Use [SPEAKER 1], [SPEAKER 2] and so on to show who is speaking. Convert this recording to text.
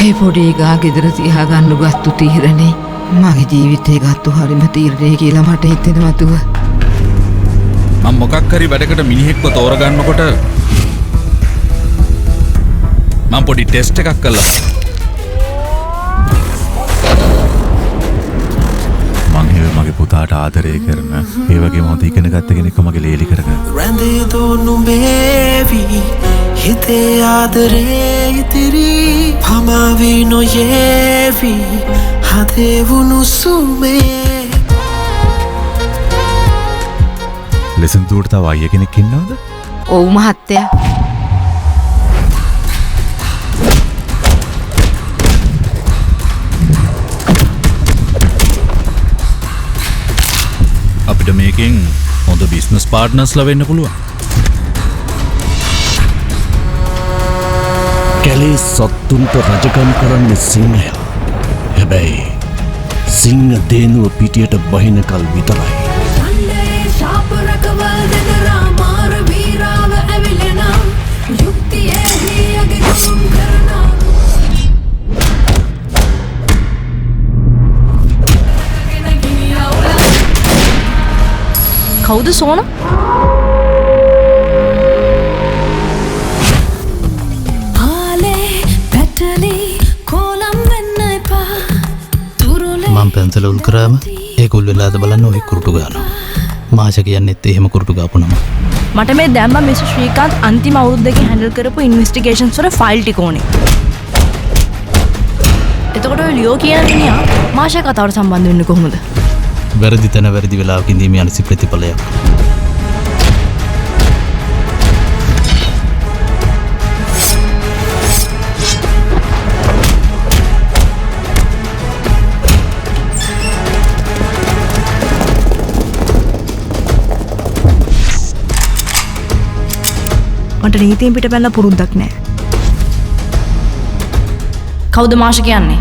[SPEAKER 1] ඒ පොඩි ගා ගෙදර තියාගන්න ගත්තු තීරණේ මගේ ජීවිතේ ගත්තු හරිම තීරණේ කියලා මට හිතෙනවා තුව.
[SPEAKER 2] මම මොකක් හරි වැඩකට මිනිහෙක්ව තෝරගන්නකොට මම පොඩි ටෙස්ට් එකක් කළා. මං මගේ පුතාට ආදරය කරන ඒ වගේම හොඳ ඉගෙන ගත්ත කෙනෙක්ව මගේ ලේලි කරගෙන
[SPEAKER 3] රැඳේ දුනුඹේවි හිතේ ආදරේ ඉතිරි පමාවි නොයේවි හදේ වුණුසුමේ
[SPEAKER 2] ලෙසන් දුවට තව අයිය කෙනෙක් ඉන්නවද?
[SPEAKER 1] ඔව් මහත්තයා.
[SPEAKER 2] අපිට මේකෙන් හොඳ බිස්නස් පාර්ට්නර්ස්ලා වෙන්න පුළුවන්.
[SPEAKER 4] කැලේ සත්තුන්ට රජකම් කරන්නේ සිංහයා. හැබැයි සිංහ දේනුව පිටියට බහිනකල් විතරයි.
[SPEAKER 5] කවුද සෝන?
[SPEAKER 6] මං පැන්සල උල් කරාම ඒක උල් වෙලාද බලන්න ඔය කුරුටු ගන්නවා. මාෂ කියන්නේත් එහෙම කුරුටු ගාපු නම.
[SPEAKER 5] මට මේ දැම්ම මිස්ටර් ශ්‍රීකාන්ත් අන්තිම අවුරුද්දේ හැන්ඩල් කරපු ඉන්වෙස්ටිගේෂන්ස් වල ෆයිල් ටික ඕනේ. එතකොට ඔය ලියෝ කියන මිනිහා මාෂ කතාවට සම්බන්ධ වෙන්නේ කොහොමද?
[SPEAKER 6] වැරදි තැන වැරදි වෙලාවක ඉඳීමේ අනිසි ප්‍රතිඵලයක්.
[SPEAKER 5] මට නීතියෙන් පිට පැනලා පුරුද්දක් නැහැ. කවුද මාෂ කියන්නේ?